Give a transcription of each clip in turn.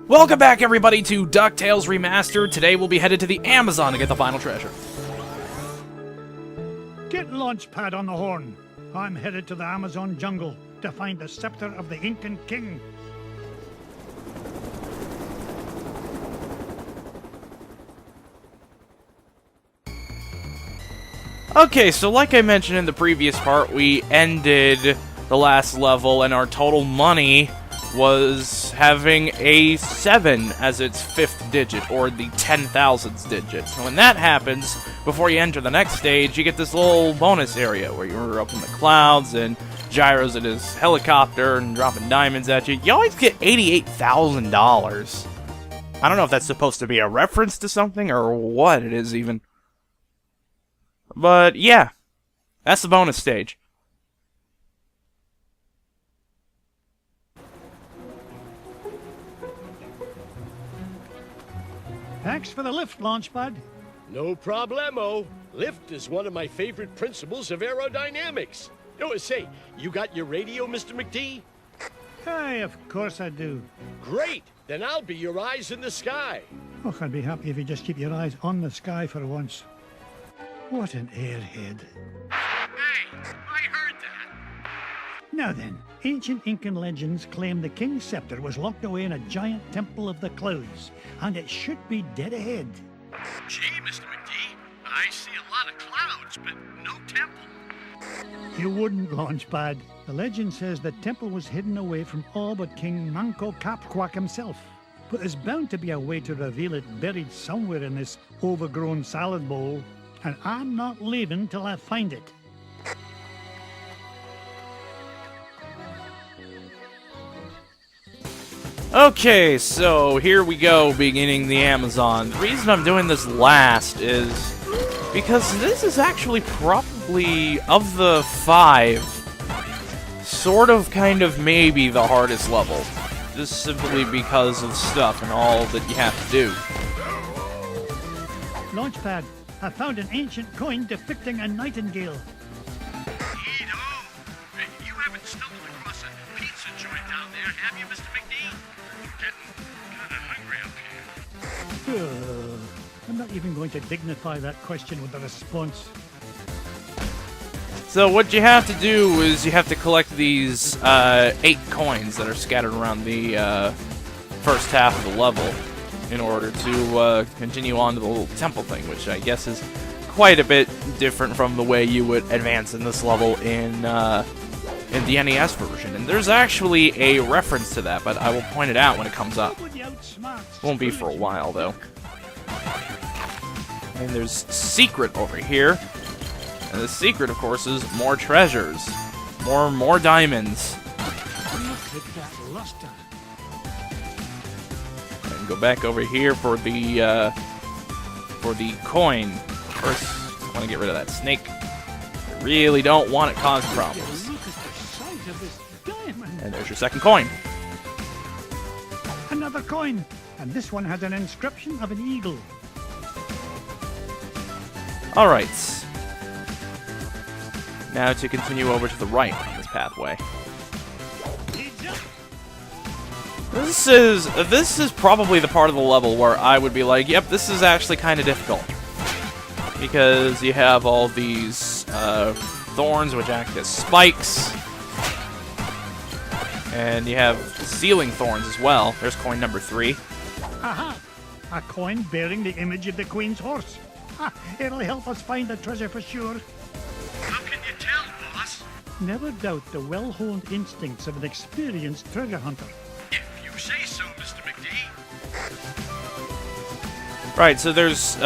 Welcome back, everybody, to DuckTales Remastered. Today we'll be headed to the Amazon to get the final treasure. Get Launchpad on the horn. I'm headed to the Amazon jungle to find the scepter of the Incan king. Okay, so like I mentioned in the previous part, we ended the last level and our total money was having a 7 as its 5th digit, or the 10,000th digit. So when that happens, before you enter the next stage, you get this little bonus area where you're up in the clouds and Gyro's in his helicopter and dropping diamonds at you. You always get $88,000. I don't know if that's supposed to be a reference to something or what it is even. But yeah, that's the bonus stage. Thanks for the lift, Launchpad. No problemo. Lift is one of my favorite principles of aerodynamics. Oh, say, you got your radio, Mr. McD? Aye, of course I do. Great! Then I'll be your eyes in the sky. Oh, I'd be happy if you just keep your eyes on the sky for once. What an airhead. Hey, I heard that. Now then, ancient Incan legends claim the king's scepter was locked away in a giant temple of the clouds, and it should be dead ahead. Gee, Mr. McD, I see a lot of clouds, but no temple. You wouldn't, Launchpad. The legend says the temple was hidden away from all but King Manco Capquack himself. But there's bound to be a way to reveal it buried somewhere in this overgrown salad bowl, and I'm not leaving till I find it. Okay, so here we go, beginning the Amazon. The reason I'm doing this last is because this is actually probably, of the 5, sort of, kind of, maybe the hardest level. Just simply because of stuff and all that you have to do. Launchpad, I found an ancient coin depicting a nightingale. Neato! You haven't stumbled across a pizza joint down there, have you, Mr. McD? Getting kind of hungry up here. I'm not even going to dignify that question with a response. So what you have to do is you have to collect these 8 coins that are scattered around the first half of the level in order to continue on to the little temple thing, which I guess is quite a bit different from the way you would advance in this level in the NES version. And there's actually a reference to that, but I will point it out when it comes up. Won't be for a while, though. And there's secret over here. And the secret, of course, is more treasures. More diamonds. Look at that luster. And go back over here for the coin. First, I want to get rid of that snake. I really don't want it causing problems. Look at the size of this diamond. And there's your second coin. Another coin. And this one has an inscription of an eagle. Alright. Now to continue over to the right on this pathway. This is probably the part of the level where I would be like, yep, this is actually kind of difficult. Because you have all these thorns which act as spikes. And you have ceiling thorns as well. There's coin number 3. Aha! A coin bearing the image of the Queen's horse. Ha! It'll help us find the treasure for sure. How can you tell, boss? Never doubt the well-honed instincts of an experienced treasure hunter. If you say so, Mr. McD. Right, so there's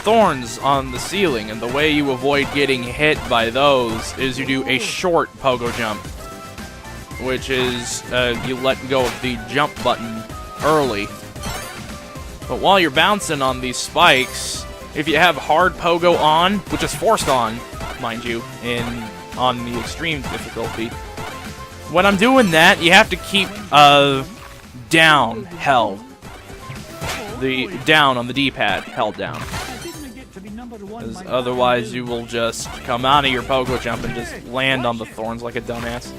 thorns on the ceiling, and the way you avoid getting hit by those is you do a short pogo jump, which is you let go of the jump button early. But while you're bouncing on these spikes, if you have hard pogo on, which is forced on, mind you, on the extreme difficulty, when I'm doing that, you have to keep down held. The down on the D-pad held down. Otherwise, you will just come out of your pogo jump and just land on the thorns like a dumbass.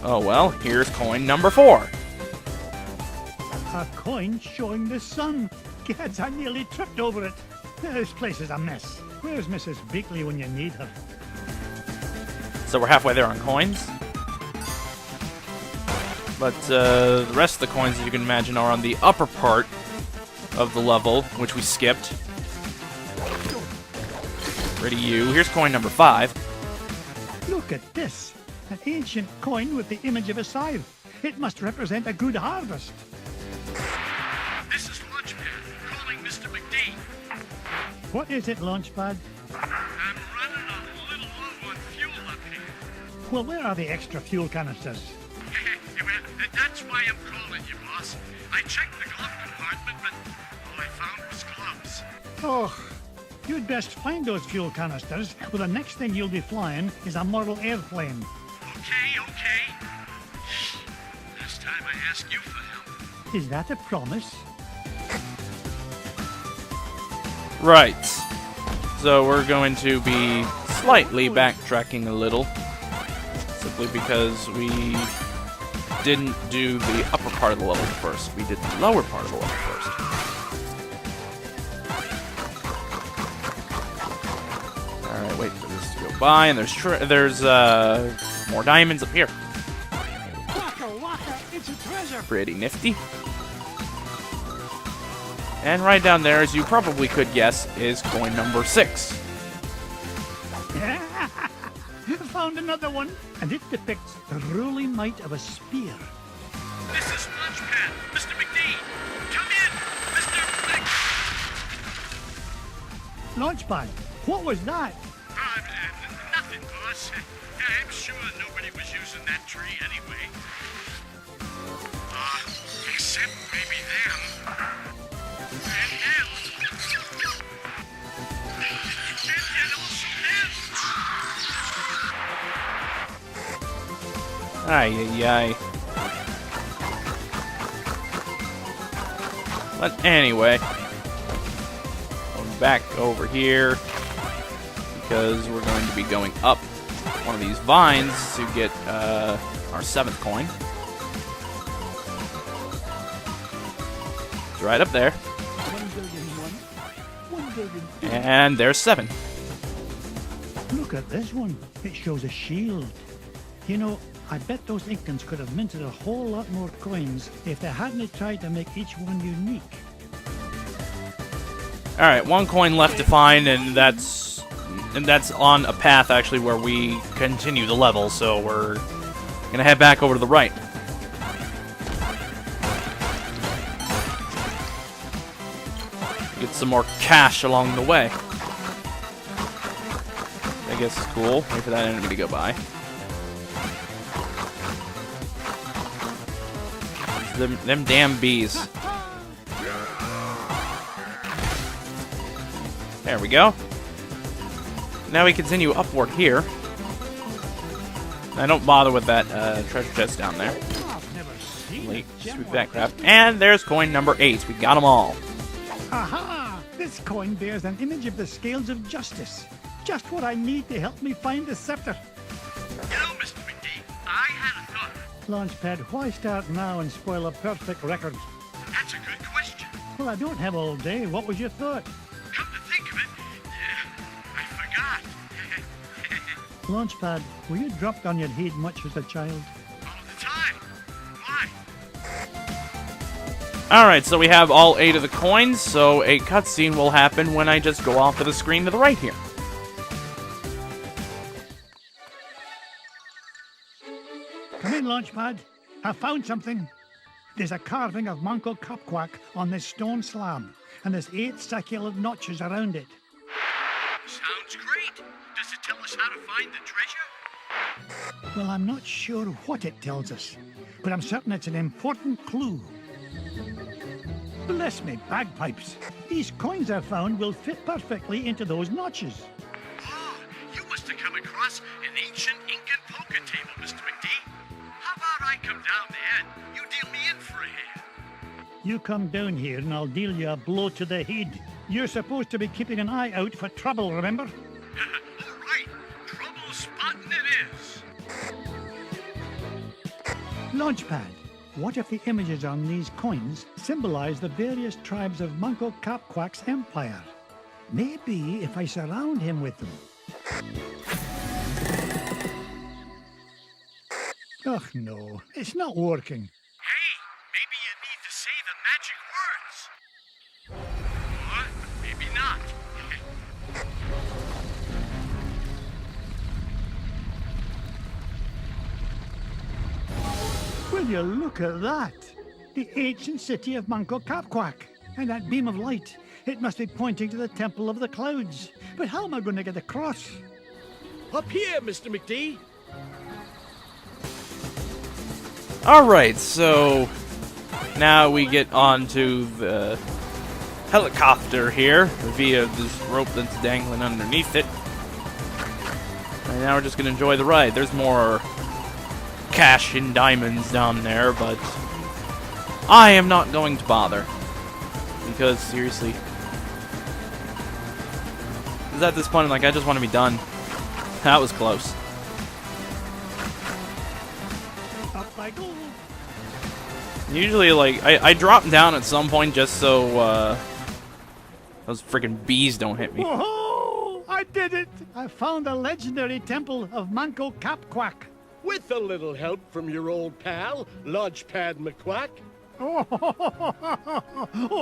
Oh well, here's coin number 4. A coin showing the sun. Kids, I nearly tripped over it. This place is a mess. Where's Mrs. Beakley when you need her? So we're halfway there on coins. But the rest of the coins, as you can imagine, are on the upper part of the level, which we skipped. Ready, you. Here's coin number 5. Look at this. An ancient coin with the image of a scythe. It must represent a good harvest. This is Launchpad calling Mr. McD. What is it, Launchpad? I'm running a little low on fuel up here. Well, where are the extra fuel canisters? Well, that's why I'm calling you, boss. I checked the glove compartment, but all I found was gloves. Oh, you'd best find those fuel canisters, or the next thing you'll be flying is a model airplane. Okay. Last time I asked you for help. Is that a promise? Right. So we're going to be slightly backtracking a little. Simply because we didn't do the upper part of the level first. We did the lower part of the level first. Alright, wait for this to go by, and there's more diamonds up here. Waka, it's a treasure! Pretty nifty. And right down there, as you probably could guess, is coin number 6. Found another one, and it depicts the ruling might of a spear. This is Launchpad. Mr. McD. Come in, Mr. Launchpad, what was that? Nothing, boss. I'm sure nobody was using that tree anyway. Except maybe them. And also them. Ay, ay, ay. But anyway, going back over here because we're going to be going up one of these vines to get our 7th coin. It's right up there. 1 billion. And there's 7. Look at this one. It shows a shield. You know, I bet those Incans could have minted a whole lot more coins if they hadn't tried to make each one unique. Alright, 1 coin left to find, and that's on a path actually where we continue the level, so we're gonna head back over to the right. Get some more cash along the way. I guess it's cool. Wait for that enemy to go by. Them damn bees. There we go. Now we continue upward here. I don't bother with that treasure chest down there. I've never seen Wait, a gem sweep like that crap. And there's coin number 8. We got them all. Aha! This coin bears an image of the scales of justice. Just what I need to help me find the scepter. You know, Mr. McD, I had a thought. Launchpad, why start now and spoil a perfect record? That's a good question. Well, I don't have all day. What was your thought? Come to think of it, I forgot. Launchpad, were you dropped on your head much as a child? All the time. Why? Alright, so we have all 8 of the coins, so a cutscene will happen when I just go off of the screen to the right here. Come in, Launchpad. I found something. There's a carving of Manco Capquack on this stone slab, and there's 8 succulent notches around it. Sounds great. Does it tell us how to find the treasure? Well, I'm not sure what it tells us, but I'm certain it's an important clue. Bless me, bagpipes. These coins I found will fit perfectly into those notches. Oh, you must have come across an ancient Incan poker table, Mr. McD. How about I come down there and you deal me in for a hand? You come down here and I'll deal you a blow to the head. You're supposed to be keeping an eye out for trouble, remember? All right, trouble spotting it is. Launchpad, what if the images on these coins symbolize the various tribes of Manco Capquack's empire? Maybe if I surround him with them. Oh no, it's not working. Hey, maybe you need to say the magic words. Or maybe not. Will you look at that? The ancient city of Manco Capquack. And that beam of light. It must be pointing to the Temple of the Clouds. But how am I going to get across? Up here, Mr. McD. Alright, so now we get onto the helicopter here via this rope that's dangling underneath it. And now we're just going to enjoy the ride. There's more cash and diamonds down there, but I am not going to bother. Because, seriously, because at this point, like, I just want to be done. That was close. Up I go. Usually, like, I drop down at some point just so, those freaking bees don't hit me. Whoa! I did it! I found the legendary temple of Manco Capquack. With a little help from your old pal, Launchpad McQuack. Oh,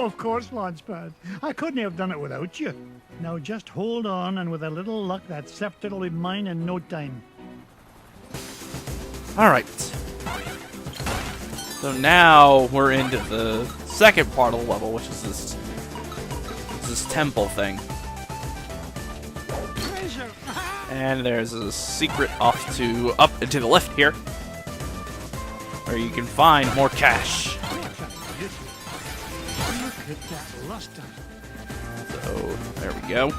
of course, Launchpad. I couldn't have done it without you. Now just hold on, and with a little luck, that scepter will be mine in no time. Alright. So now we're into the second part of the level, which is this temple thing. Treasure! And there's a secret off to up and to the left here, where you can find more cash. Look at that luster. So there we go.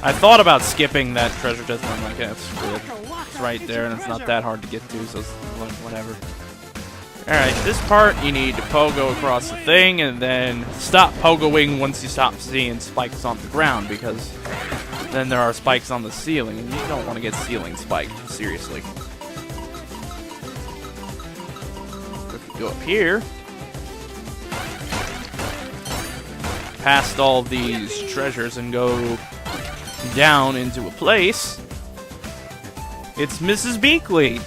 I thought about skipping that treasure chest, and I'm like, yeah, screw it. It's right there, and it's not that hard to get to, so it's like, whatever. Alright, this part, you need to pogo across the thing, and then stop pogoing once you stop seeing spikes on the ground, because then there are spikes on the ceiling, and you don't want to get ceiling spiked, seriously. If you go up here, past all these treasures and go down into a place, it's Mrs. Beakley.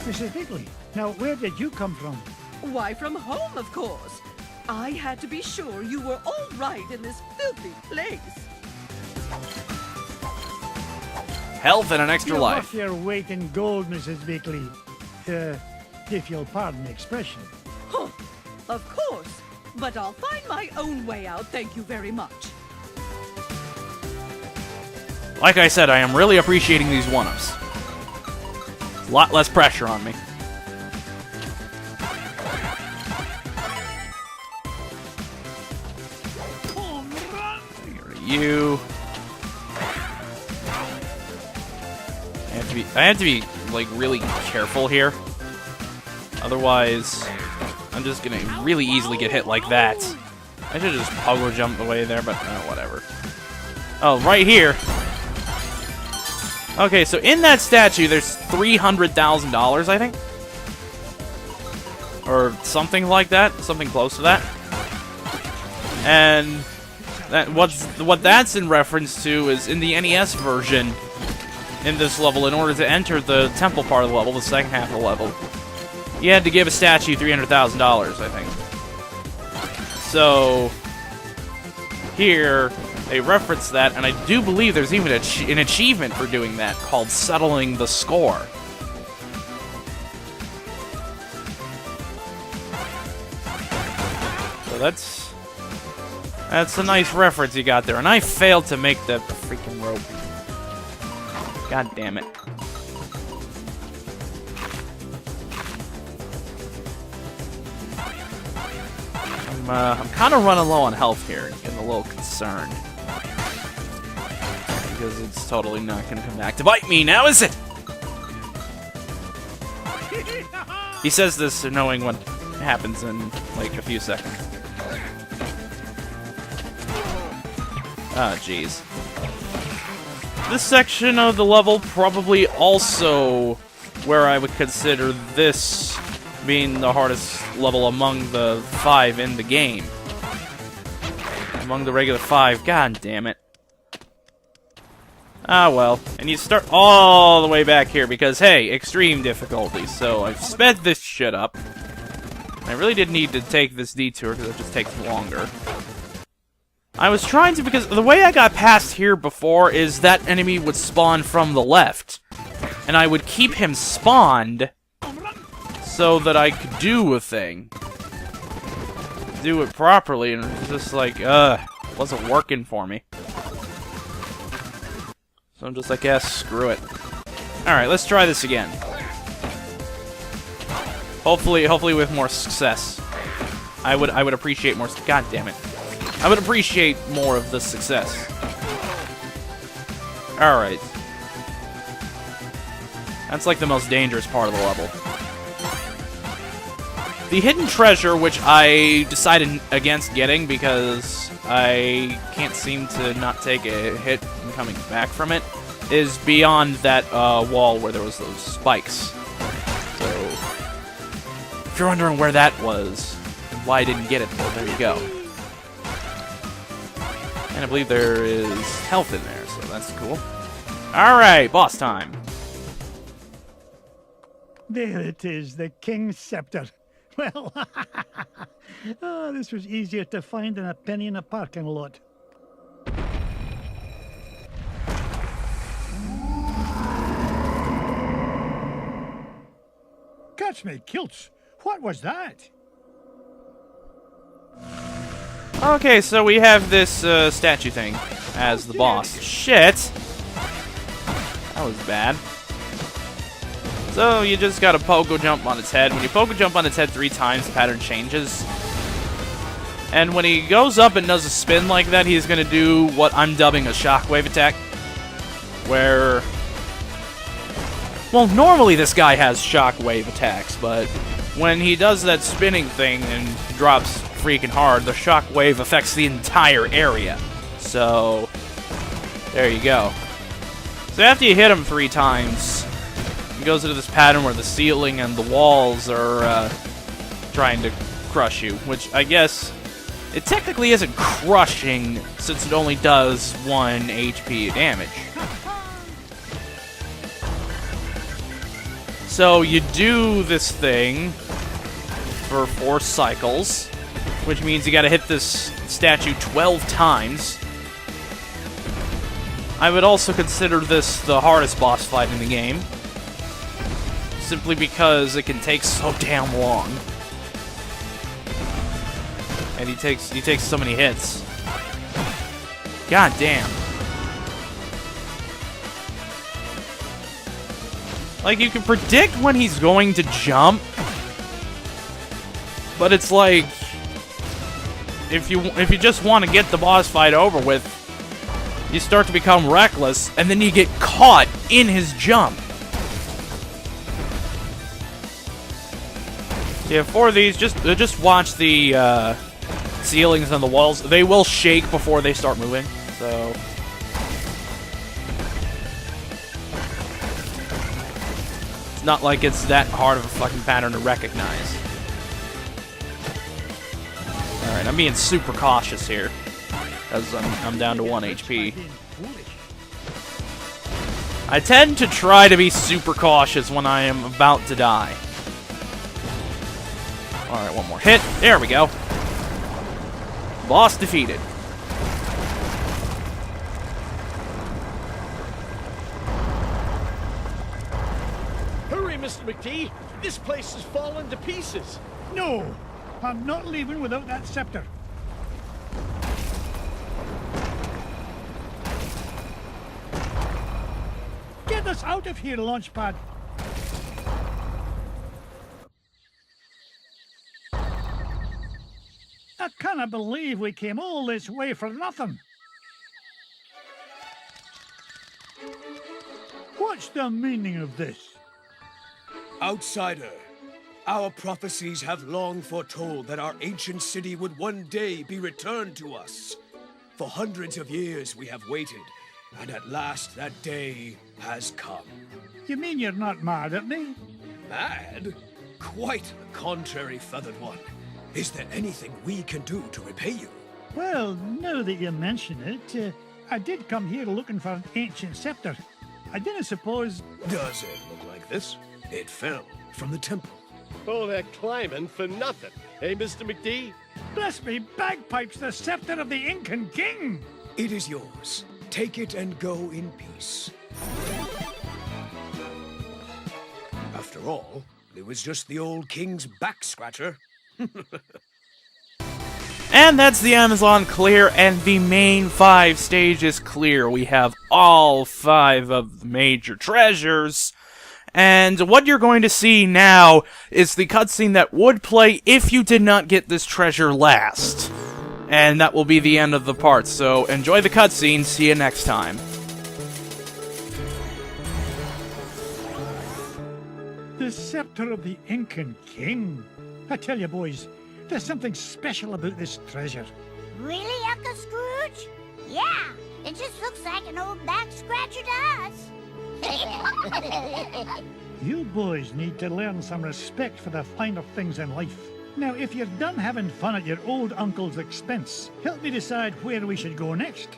Mrs. Bigley, now where did you come from? Why, from home, of course. I had to be sure you were all right in this filthy place. Health and an extra You're life. worth your weight in gold, Mrs. Bigley. If you'll pardon the expression. Huh, of course. But I'll find my own way out, thank you very much. Like I said, I am really appreciating these one-ups. A lot less pressure on me. Get rid of you. I have to be like really careful here. Otherwise, I'm just gonna really easily get hit like that. I should just pogo jump away there, but whatever. Oh, right here. Okay, so in that statue, there's $300,000, I think, or something like that, something close to that. And what that's in reference to is in the NES version. In this level, in order to enter the temple part of the level, the second half of the level, you had to give a statue $300,000, I think. So here they reference that, and I do believe there's even an achievement for doing that called settling the score. So that's a nice reference you got there, and I failed to make the freaking rope. God damn it. I'm kind of running low on health here, getting a little concerned. Because it's totally not going to come back to bite me now, is it? He says this knowing what happens in, like, a few seconds. Oh, jeez. This section of the level probably also where I would consider this being the hardest level among the 5 in the game. Among the regular 5, god damn it. Ah well, and you start all the way back here because, hey, extreme difficulty, so I've sped this shit up. I really did need to take this detour because it just takes longer. I was trying to, because the way I got past here before is that enemy would spawn from the left. And I would keep him spawned so that I could do a thing. Do it properly, and it was just like, wasn't working for me. So I'm just like, yeah, screw it. Alright, let's try this again. Hopefully with more success. I would appreciate more. God damn it! I would appreciate more of the success. All right. That's like the most dangerous part of the level. The hidden treasure, which I decided against getting because I can't seem to not take a hit and coming back from it, is beyond that wall where there was those spikes. So, if you're wondering where that was, and why I didn't get it, well, there you go. And I believe there is health in there, so that's cool. Alright, boss time. There it is, the King's Scepter. Well, oh, this was easier to find than a penny in a parking lot. Catch me kilts! What was that? Okay, so we have this statue thing as the boss. Shit! That was bad. So you just gotta pogo jump on its head. When you pogo jump on its head 3 times, the pattern changes. And when he goes up and does a spin like that, he's gonna do what I'm dubbing a shockwave attack. Where... well, normally this guy has shockwave attacks, but when he does that spinning thing and drops freaking hard, the shockwave affects the entire area. So, there you go. So after you hit him 3 times, he goes into this pattern where the ceiling and the walls are trying to crush you, which I guess it technically isn't crushing since it only does 1 HP damage. So you do this thing for 4 cycles, which means you gotta hit this statue 12 times. I would also consider this the hardest boss fight in the game, simply because it can take so damn long. And he takes so many hits. God damn. Like, you can predict when he's going to jump, but it's like, if you just want to get the boss fight over with, you start to become reckless, and then you get caught in his jump. Yeah, for these, just watch the ceilings and the walls. They will shake before they start moving, so... not like it's that hard of a fucking pattern to recognize. Alright, I'm being super cautious here, because I'm down to 1 HP. I tend to try to be super cautious when I am about to die. Alright, one more hit. There we go. Boss defeated. Mr. McD, this place has fallen to pieces. No! I'm not leaving without that scepter. Get us out of here, Launchpad! I cannot believe we came all this way for nothing. What's the meaning of this? Outsider, our prophecies have long foretold that our ancient city would one day be returned to us. For hundreds of years we have waited, and at last that day has come. You mean you're not mad at me? Mad? Quite the contrary, Feathered One. Is there anything we can do to repay you? Well, now that you mention it, I did come here looking for an ancient scepter. I didn't suppose... Does it look like this? It fell from the temple. All that climbing for nothing, eh, Mr. McD? Bless me bagpipes, the scepter of the Incan king! It is yours. Take it and go in peace. After all, it was just the old king's back scratcher. And that's the Amazon clear, and the main 5 stages clear. We have all 5 of the major treasures. And what you're going to see now is the cutscene that would play if you did not get this treasure last. And that will be the end of the part, so enjoy the cutscene, see you next time. The scepter of the Incan king. I tell you, boys, there's something special about this treasure. Really, Uncle Scrooge? Yeah, it just looks like an old back scratcher to us. You boys need to learn some respect for the finer things in life. Now, if you're done having fun at your old uncle's expense, help me decide where we should go next.